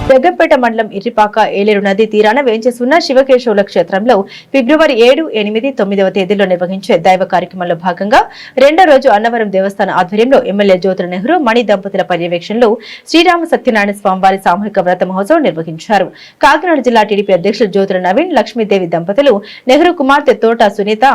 జగ్గంపేట మండలం ఇర్రిపాక ఏలేరు నది తీరాన వేంచేస్తున్న శివకేశవుల క్షేత్రంలో ఫిబ్రవరి 7, 8, 9వ తేదీల్లో నిర్వహించే దైవ కార్యక్రమంలో భాగంగా రెండో రోజు అన్నవరం దేవస్థాన ఆధ్వర్యంలో ఎమ్మెల్యే జ్యోతుల నెహ్రూ మణి దంపతుల పర్యవేక్షణలో శ్రీరామ సత్యనారాయణ స్వామివారి సామూహిక వ్రత మహోత్సవం నిర్వహించారు. కాకినాడ జిల్లా టీడీపీ అధ్యక్షులు జ్యోతుల నవీన్, లక్ష్మీదేవి దంపతులు, నెహ్రూ కుమార్తె తోట సునీత,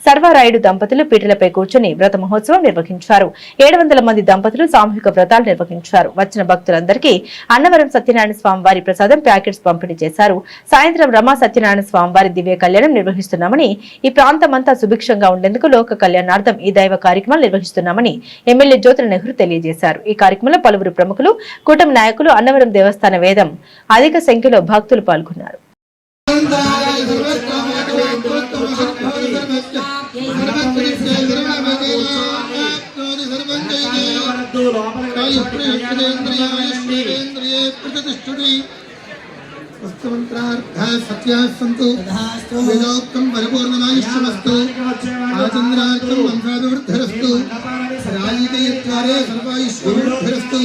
సర్వారాయుడు దంపతులు పీటలపై కూర్చొని వ్రత మహోత్సవం నిర్వహించారు. 700 మంది దంపతులు సామూహిక వ్రతాలు నిర్వహించారు. వచ్చిన భక్తులందరికీ అన్నవరం సత్యనారాయణ స్వామివారి ప్రసాదం ప్యాకెట్స్ పంపిణీ చేశారు. సాయంత్రం రమా సత్యనారాయణ స్వామివారి దివ్య కళ్యాణం నిర్వహిస్తున్నామని, ఈ ప్రాంతమంతా సుభిక్షంగా ఉండేందుకు లోక కళ్యాణార్థం ఈ దైవ కార్యక్రమాలు నిర్వహిస్తున్నామని ఎమ్మెల్యే జ్యోతుల నెహ్రూ తెలియజేశారు. ఈ కార్యక్రమంలో పలువురు ప్రముఖులు, కూటమి నాయకులు, అన్నవరం దేవస్థాన వేదం అధిక సంఖ్యలో భక్తులు పాల్గొన్నారు. सत्यास्तु वेदोक्तं परिपूर्णमायुष्यमस्तु आचन्द्रार्थं वंशाभिवृद्धिरस्तु राजकीयत्वारे सर्वायुष्यभिवृद्धिरस्तु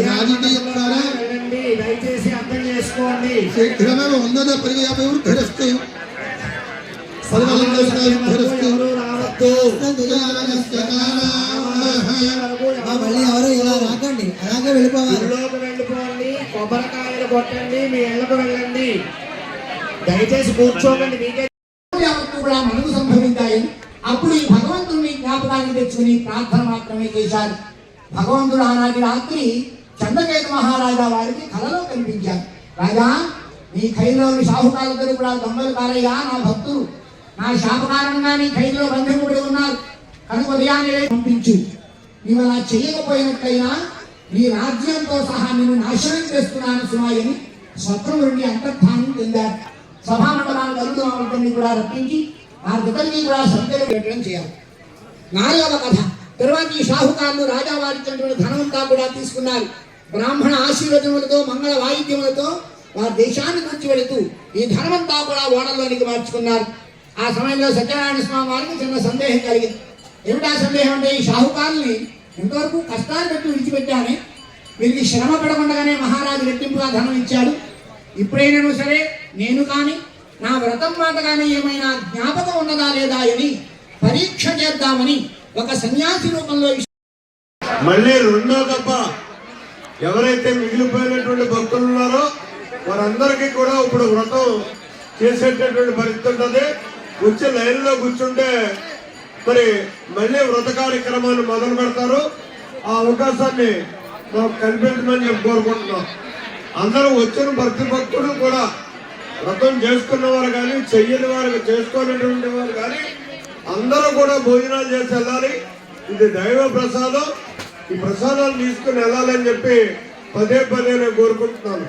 राजकीयत्वारे शीघ्रमेव उन्नत परिव्याभिवृद्धिरस्तु सर्वलिङ्गविद्धिरस्तु మళ్ళీ ఎవరు ఇలా రాకండి, అలాగే వెళ్ళిపోవాలి. కొబ్బరికాయలు కొట్టండి, మీ ఇళ్ళకు వెళ్ళండి, దయచేసి కూర్చోకండి. కూడా మనకు సంభవించాయి. అప్పుడు ఈ భగవంతుడిని జ్ఞాపకాన్ని తెచ్చుకుని ప్రార్థన మాత్రమే చేశారు. భగవంతుడు ఆనాటి రాత్రి చంద్రకేతు మహారాజా వారికి కలలో కనిపించారు. రాజా, నీ ఖైదులోని షాహుకారులందరూ కూడా దొంగలు కారయ్యా, నా భక్తులు నా శాప కారణంగా నీ ఖైదులో బంధింపబడి ఉన్నారు కనుక ఉదయాన్నే పంపించు. నీవు అలా చేయకపోయినట్లయినా నీ రాజ్యంతో సహా నేను నాశనం చేస్తున్నాను సుమాయని శత్రువుని అంతర్ధానం చెందారు. సభామండలాన్ని గరుడుని కూడా రప్పించి ఆ దుఃఖాన్ని కూడా సంఖ్యలో పెట్టడం చేయాలి. 4వ కథ. తరువాత ఈ షాహుకారులు రాజావారిచ్చినటువంటి ధనమంతా కూడా తీసుకున్నారు. బ్రాహ్మణ ఆశీర్వచనములతో, మంగళ వాయిద్యములతో వారి దేశాన్ని నుంచి వెళుతూ ఈ ధనమంతా కూడా ఓడల్లోనికి మార్చుకున్నారు. ఆ సమయంలో సత్యనారాయణ స్వామి వారికి చిన్న సందేహం కలిగింది. ఏమిటా సందేహం అంటే, ఈ షాహుకారుల్ని ఎంతవరకు కష్టాలు పెట్టి విడిచిపెట్టానే, వీరికి శ్రమ పడకుండానే మహారాజు రెట్టింపుగా ధనం ఇచ్చాడు. ఇప్పుడైనా సరే నేను కానీ నా వ్రతం మాట కానీ ఏమైనా జ్ఞాపకం ఉన్నదా లేదా అని పరీక్ష చేద్దామని ఒక సన్యాసి రూపంలో మళ్ళీ రెండో దప్ప ఎవరైతే మిగిలిపోయినటువంటి భక్తులు ఉన్నారో వారందరికీ కూడా ఇప్పుడు వ్రతం చేసేటటువంటి పరిస్థితి ఉంటుంది. వచ్చి లైన్లో కూర్చుంటే మరి మళ్ళీ వ్రత కార్యక్రమాన్ని మొదలు పెడతారు. ఆ అవకాశాన్ని మాకు కల్పించమని చెప్పి కోరుకుంటున్నాం. అందరూ వచ్చిన ప్రతి భక్తుడు కూడా వ్రతం చేసుకున్న వారు కానీ, చెయ్యని వారు, చేసుకునేటువంటి వారు కానీ అందరూ కూడా భోజనాలు చేసి వెళ్ళాలి. ఇది దైవ ప్రసాదం. ఈ ప్రసాదాలు తీసుకుని వెళ్ళాలని చెప్పి పదే నేను కోరుకుంటున్నాను.